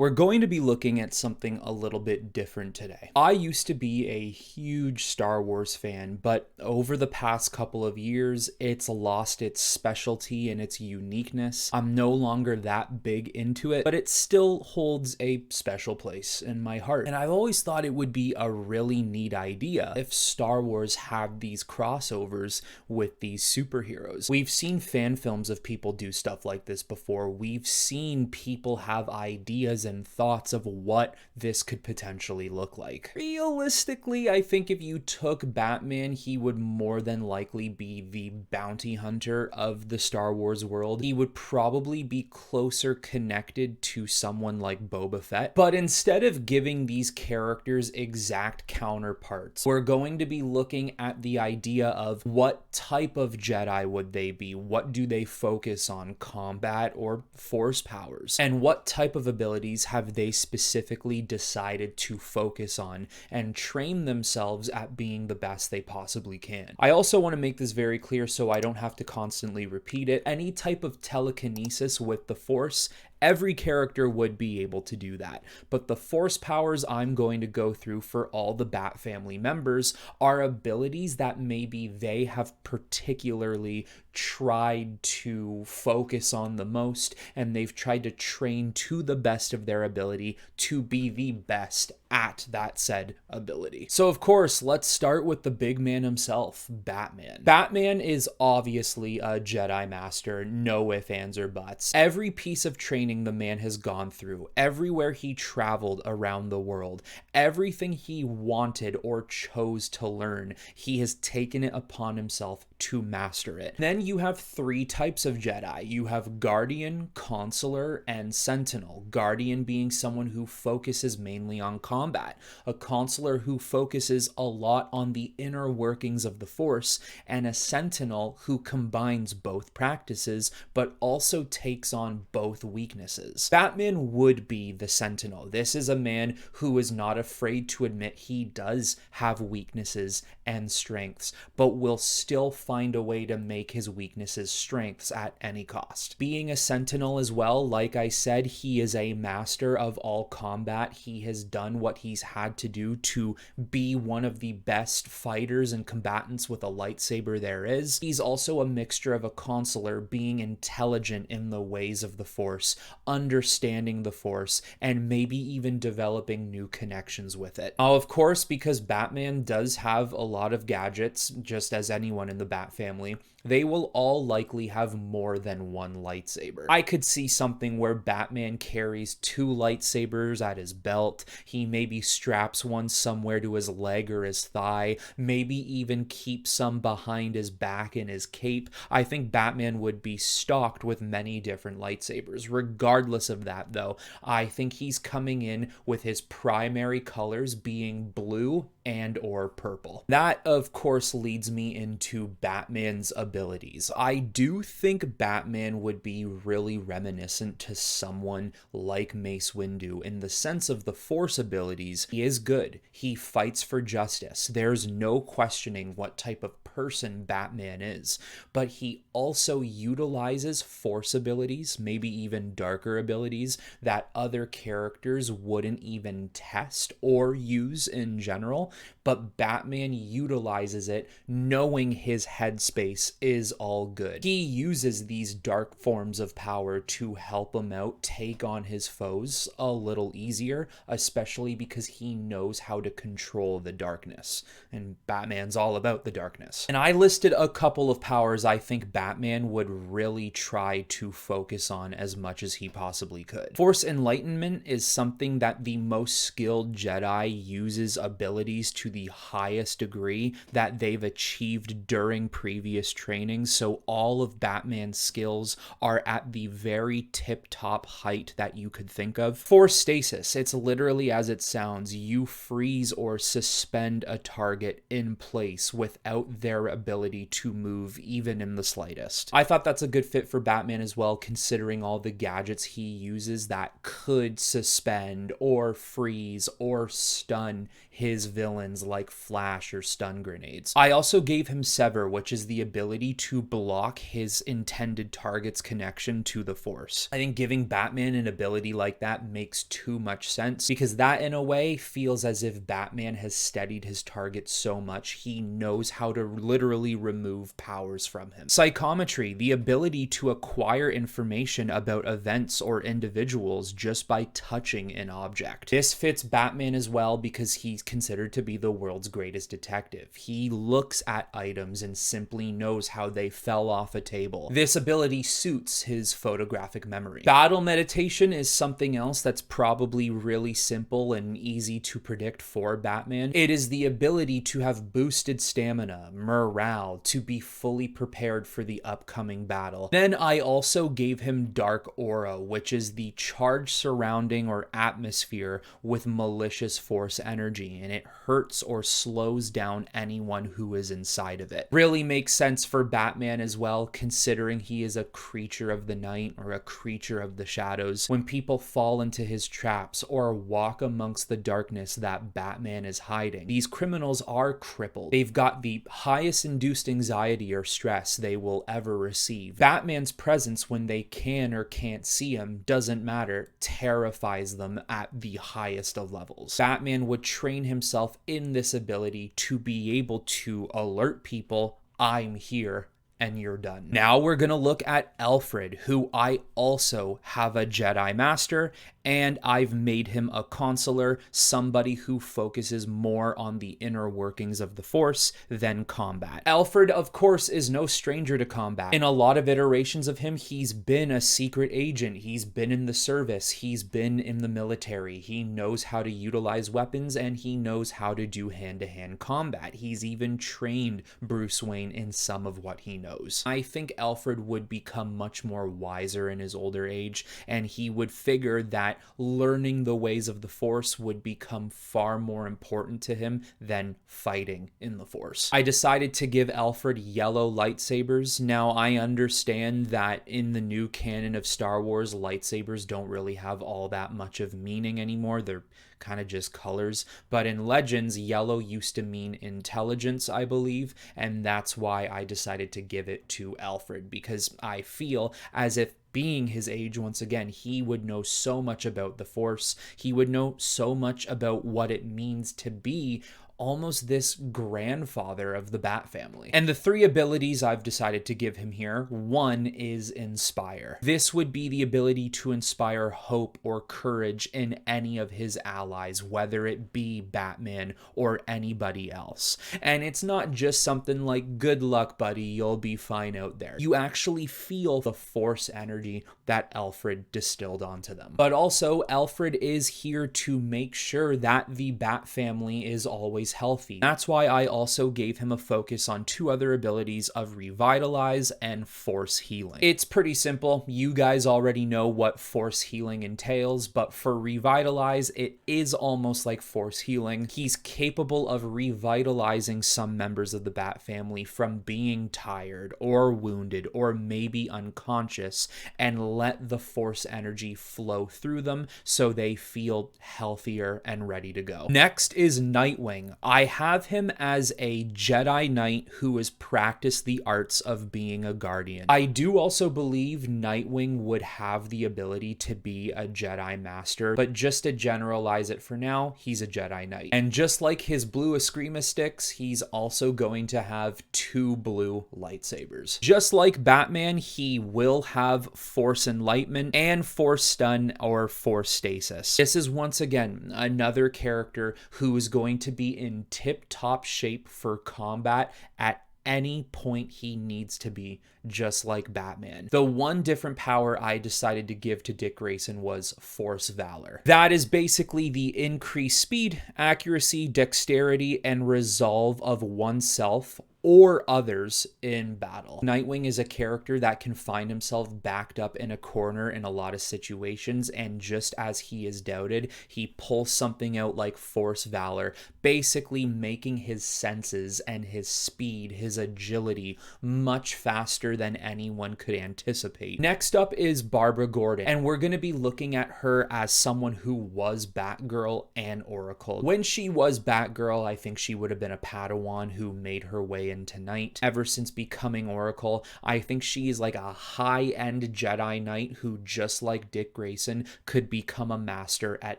We're going to be looking at something a little bit different today. I used to be a huge Star Wars fan, but over the past couple of years, it's lost its specialty and its uniqueness. I'm no longer that big into it, but it still holds a special place in my heart. And I've always thought it would be a really neat idea if Star Wars had these crossovers with these superheroes. We've seen fan films of people do stuff like this before. We've seen people have ideas and thoughts of what this could potentially look like. Realistically, I think if you took Batman, he would more than likely be the bounty hunter of the Star Wars world. He would probably be closer connected to someone like Boba Fett. But instead of giving these characters exact counterparts, we're going to be looking at the idea of what type of Jedi would they be? What do they focus on? Combat or force powers? And what type of abilities have they specifically decided to focus on and train themselves at being the best they possibly can? I also want to make this very clear so I don't have to constantly repeat it. Any type of telekinesis with the Force, every character would be able to do that. But the force powers I'm going to go through for all the Bat family members are abilities that maybe they have particularly tried to focus on the most, and they've tried to train to the best of their ability to be the best at that said ability. So of course, let's start with the big man himself, Batman. Batman is obviously a Jedi master, no ifs, ands, or buts. Every piece of training the man has gone through, everywhere he traveled around the world, everything he wanted or chose to learn, he has taken it upon himself to master it. Then you have three types of Jedi. You have Guardian, Consular, and Sentinel. Guardian being someone who focuses mainly on combat. A Consular who focuses a lot on the inner workings of the Force, and a Sentinel who combines both practices but also takes on both weaknesses. Batman would be the Sentinel. This is a man who is not afraid to admit he does have weaknesses and strengths, but will still find a way to make his weaknesses strengths at any cost. Being a Sentinel as well, like I said, he is a master of all combat. He has done what he's had to do to be one of the best fighters and combatants with a lightsaber there is. He's also a mixture of a Consular, being intelligent in the ways of the Force, understanding the Force, and maybe even developing new connections with it. Now, of course, because Batman does have a lot of gadgets, just as anyone in the Bat family, they will all likely have more than one lightsaber. I could see something where Batman carries two lightsabers at his belt. He maybe straps one somewhere to his leg or his thigh, maybe even keeps some behind his back in his cape. I think Batman would be stocked with many different lightsabers. Regardless of that, though, I think he's coming in with his primary colors being blue and or purple. That, of course, leads me into Batman's abilities. I do think Batman would be really reminiscent to someone like Mace Windu in the sense of the Force abilities. He is good. He fights for justice. There's no questioning what type of person Batman is, but he also utilizes Force abilities, maybe even darker abilities that other characters wouldn't even test or use in general, but Batman utilizes it knowing his headspace is all good. He uses these dark forms of power to help him out take on his foes a little easier, especially because he knows how to control the darkness, and Batman's all about the darkness. And I listed a couple of powers I think Batman would really try to focus on as much as he possibly could. Force Enlightenment is something that the most skilled Jedi uses abilities to the highest degree that they've achieved during previous trainings, so all of Batman's skills are at the very tip-top height that you could think of. Force Stasis, it's literally as it sounds. You freeze or suspend a target in place without their ability to move even in the slightest. I thought that's a good fit for Batman as well, considering all the gadgets he uses that could suspend or freeze or stun his villain villains like Flash or stun grenades. I also gave him Sever, which is the ability to block his intended target's connection to the Force. I think giving Batman an ability like that makes too much sense, because that in a way feels as if Batman has steadied his target so much he knows how to literally remove powers from him. Psychometry, the ability to acquire information about events or individuals just by touching an object. This fits Batman as well because he's considered to be the world's greatest detective. He looks at items and simply knows how they fell off a table. This ability suits his photographic memory. Battle meditation is something else that's probably really simple and easy to predict for Batman. It is the ability to have boosted stamina, morale, to be fully prepared for the upcoming battle. Then I also gave him Dark Aura, which is the charge surrounding or atmosphere with malicious Force energy, and it hurts or slows down anyone who is inside of it. Really makes sense for Batman as well, considering he is a creature of the night or a creature of the shadows. When people fall into his traps or walk amongst the darkness that Batman is hiding, these criminals are crippled. They've got the highest induced anxiety or stress they will ever receive. Batman's presence when they can or can't see him doesn't matter, terrifies them at the highest of levels. Batman would train himself in this ability to be able to alert people, I'm here, and you're done. Now we're gonna look at Alfred, who I also have a Jedi Master, and I've made him a consular, somebody who focuses more on the inner workings of the Force than combat. Alfred, of course, is no stranger to combat. In a lot of iterations of him, he's been a secret agent, he's been in the service, he's been in the military, he knows how to utilize weapons, and he knows how to do hand-to-hand combat. He's even trained Bruce Wayne in some of what he knows. I think Alfred would become much more wiser in his older age, and he would figure that learning the ways of the Force would become far more important to him than fighting in the Force. I decided to give Alfred yellow lightsabers. Now, I understand that in the new canon of Star Wars, lightsabers don't really have all that much of meaning anymore. They're kind of just colors, but in Legends, yellow used to mean intelligence, I believe, and that's why I decided to give it to Alfred, because I feel as if being his age, once again, he would know so much about the Force, he would know so much about what it means to be almost this grandfather of the Bat family. And the three abilities I've decided to give him here, one is Inspire. This would be the ability to inspire hope or courage in any of his allies, whether it be Batman or anybody else. And it's not just something like, good luck, buddy, you'll be fine out there. You actually feel the Force energy that Alfred distilled onto them. But also, Alfred is here to make sure that the Bat family is always healthy. That's why I also gave him a focus on two other abilities of Revitalize and Force Healing. It's pretty simple. You guys already know what Force Healing entails, but for Revitalize, it is almost like Force Healing. He's capable of revitalizing some members of the Bat family from being tired or wounded or maybe unconscious, and let the Force energy flow through them so they feel healthier and ready to go. Next is Nightwing. I have him as a Jedi Knight who has practiced the arts of being a Guardian. I do also believe Nightwing would have the ability to be a Jedi Master, but just to generalize it for now, he's a Jedi Knight. And just like his blue Eskrima sticks, he's also going to have two blue lightsabers. Just like Batman, he will have Force Enlightenment and Force Stun or Force Stasis. This is once again another character who is going to be in tip-top shape for combat at any point he needs to be, just like Batman. The one different power I decided to give to Dick Grayson was Force Valor. That is basically the increased speed, accuracy, dexterity, and resolve of oneself or others in battle. Nightwing is a character that can find himself backed up in a corner in a lot of situations, and just as he is doubted, he pulls something out like Force Valor, basically making his senses and his speed, his agility, much faster than anyone could anticipate. Next up is Barbara Gordon, and we're going to be looking at her as someone who was Batgirl and Oracle. When she was Batgirl, I think she would have been a Padawan who made her way into Knight. Ever since becoming Oracle, I think she is like a high-end Jedi Knight who, just like Dick Grayson, could become a master at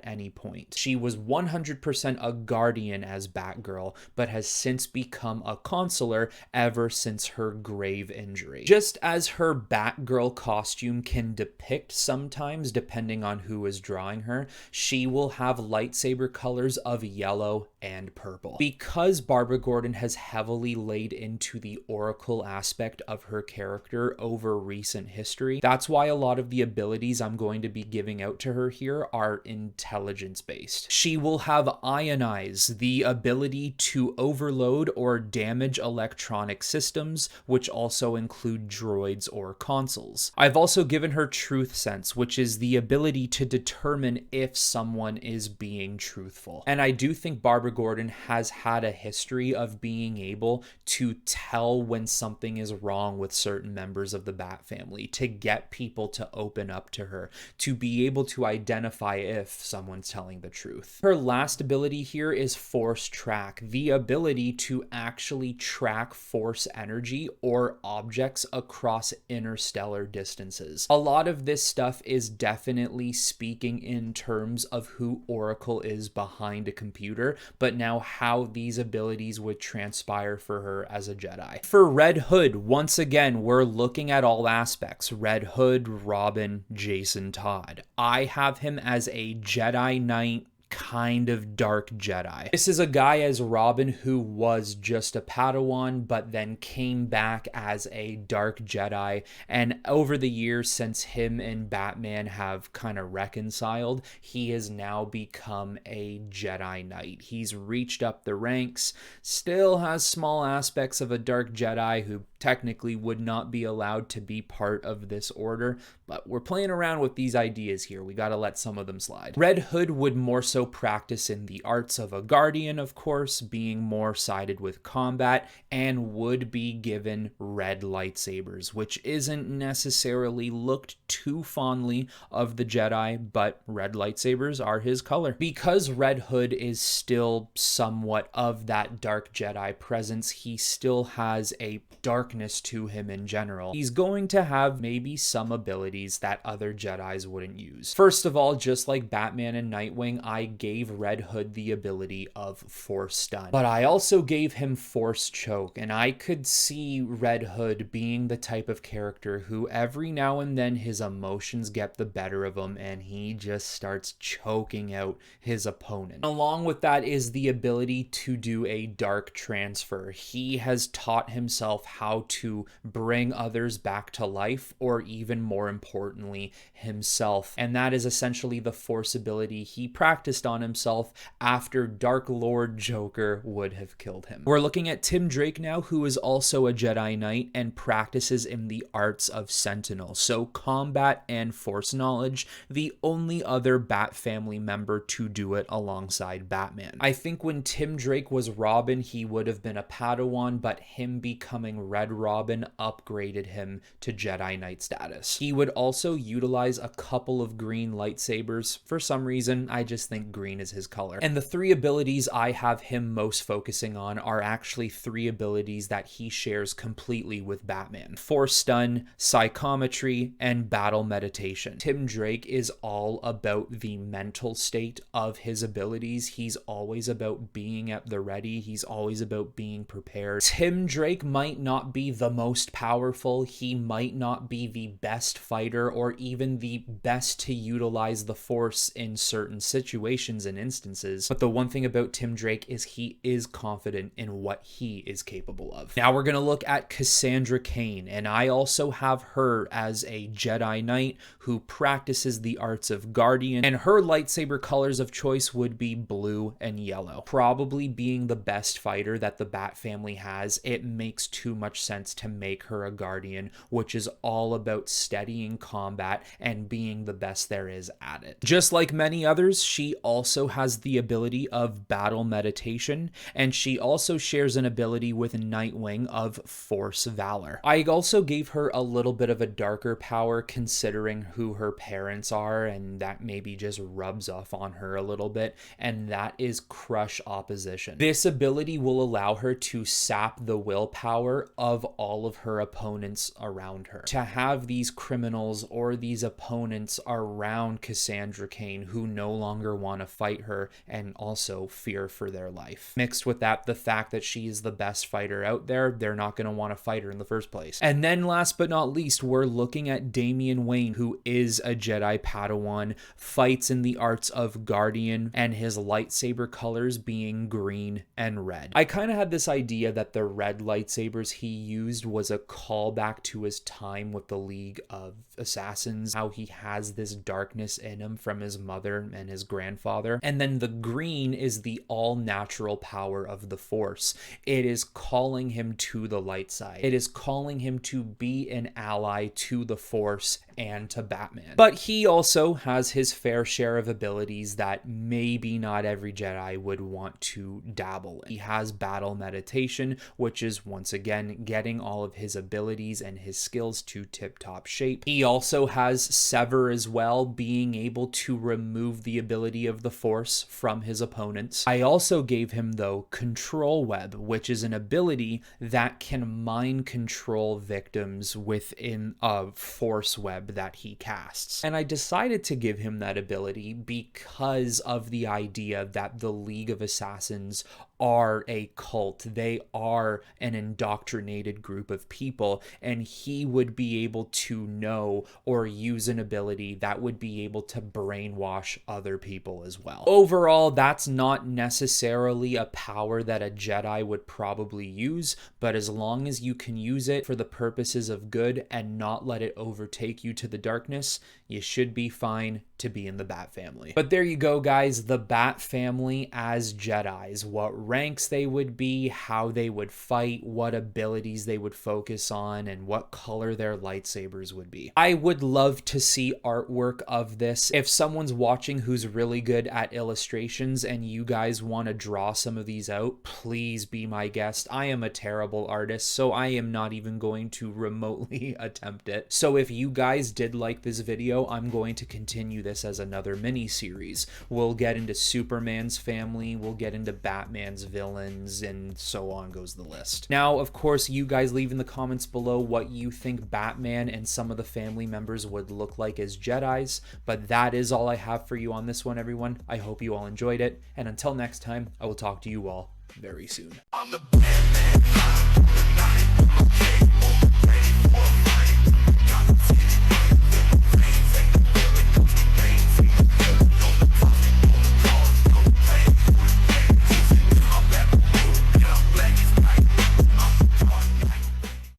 any point. She was 100% a Guardian as Batgirl, but has since become a Consular ever since her grave injury. Just as her Batgirl costume can depict sometimes, depending on who is drawing her, she will have lightsaber colors of yellow and purple. Because Barbara Gordon has heavily laid into the Oracle aspect of her character over recent history, that's why a lot of the abilities I'm going to be giving out to her here are intelligence based. She will have Ionize, the ability to overload or damage electronic systems, which also include droids or consoles. I've also given her Truth Sense, which is the ability to determine if someone is being truthful. And I do think Barbara Gordon has had a history of being able to tell when something is wrong with certain members of the Bat family, to get people to open up to her, to be able to identify if someone's telling the truth. Her last ability here is Force Track, the ability to actually track force energy or objects across interstellar distances. A lot of this stuff is definitely speaking in terms of who Oracle is behind a computer, but now how these abilities would transpire for her as a Jedi. For Red Hood, once again, we're looking at all aspects. Red Hood, Robin, Jason Todd. I have him as a Jedi Knight, kind of dark Jedi. This is a guy as Robin who was just a Padawan, but then came back as a dark Jedi, and over the years since him and Batman have kind of reconciled, he has now become a Jedi Knight. He's reached up the ranks, still has small aspects of a dark Jedi who technically would not be allowed to be part of this order, but we're playing around with these ideas here. We gotta let some of them slide. Red Hood would more so practice in the arts of a Guardian, of course, being more sided with combat, and would be given red lightsabers, which isn't necessarily looked too fondly of the Jedi, but red lightsabers are his color. Because Red Hood is still somewhat of that dark Jedi presence, he still has a darkness to him in general. He's going to have maybe some abilities that other Jedis wouldn't use. First of all, just like Batman and Nightwing, I gave Red Hood the ability of Force Stun, but I also gave him Force Choke, and I could see Red Hood being the type of character who every now and then his emotions get the better of him and he just starts choking out his opponent. Along with that is the ability to do a dark transfer. He has taught himself how to bring others back to life, or even more importantly, himself. And that is essentially the Force ability he practiced on himself after Dark Lord Joker would have killed him. We're looking at Tim Drake now, who is also a Jedi Knight and practices in the arts of Sentinel. So combat and Force knowledge, the only other Bat family member to do it alongside Batman. I think when Tim Drake was Robin, he would have been a Padawan, but him becoming Red Robin upgraded him to Jedi Knight status. He would also utilize a couple of green lightsabers. For some reason, I just think green is his color. And the three abilities I have him most focusing on are actually three abilities that he shares completely with Batman: Force Stun, Psychometry, and Battle Meditation. Tim Drake is all about the mental state of his abilities. He's always about being at the ready. He's always about being prepared. Tim Drake might not be be the most powerful, he might not be the best fighter or even the best to utilize the Force in certain situations and instances, but the one thing about Tim Drake is he is confident in what he is capable of. Now we're going to look at Cassandra Cain, and I also have her as a Jedi Knight who practices the arts of Guardian, and her lightsaber colors of choice would be blue and yellow. Probably being the best fighter that the Bat family has, it makes too much sense to make her a Guardian, which is all about steadying combat and being the best there is at it. Just like many others, she also has the ability of battle meditation, and she also shares an ability with Nightwing of Force Valor. I also gave her a little bit of a darker power considering who her parents are, and that maybe just rubs off on her a little bit, and that is Crush Opposition. This ability will allow her to sap the willpower of all of her opponents around her. To have these criminals or these opponents around Cassandra Cain who no longer want to fight her and also fear for their life. Mixed with that, the fact that she is the best fighter out there, they're not going to want to fight her in the first place. And then last but not least, we're looking at Damian Wayne, who is a Jedi Padawan, fights in the arts of Guardian, and his lightsaber colors being green and red. I kind of had this idea that the red lightsabers he used was a callback to his time with the League of Assassins, how he has this darkness in him from his mother and his grandfather. And then the green is the all-natural power of the Force. It is calling him to the light side. It is calling him to be an ally to the Force and to Batman. But he also has his fair share of abilities that maybe not every Jedi would want to dabble in. He has battle meditation, which is once again getting all of his abilities and his skills to tip-top shape. He also has Sever as well, being able to remove the ability of the Force from his opponents. I also gave him, though, Control Web, which is an ability that can mind control victims within a Force web that he casts. And I decided to give him that ability because of the idea that the League of Assassins are a cult. They are an indoctrinated group of people, and he would be able to know or use an ability that would be able to brainwash other people as well. Overall, that's not necessarily a power that a Jedi would probably use, but as long as you can use it for the purposes of good and not let it overtake you to the darkness, you should be fine to be in the Bat family. But there you go, guys, the Bat family as Jedis. What ranks they would be, how they would fight, what abilities they would focus on, and what color their lightsabers would be. I would love to see artwork of this. If someone's watching who's really good at illustrations and you guys want to draw some of these out, please be my guest. I am a terrible artist, so I am not even going to remotely attempt it. So if you guys did like this video, I'm going to continue this as another mini series. We'll get into Superman's family, we'll get into Batman's villains, and so on goes the list. Now, of course, you guys leave in the comments below what you think Batman and some of the family members would look like as Jedis, but that is all I have for you on this one, everyone. I hope you all enjoyed it, and until next time, I will talk to you all very soon.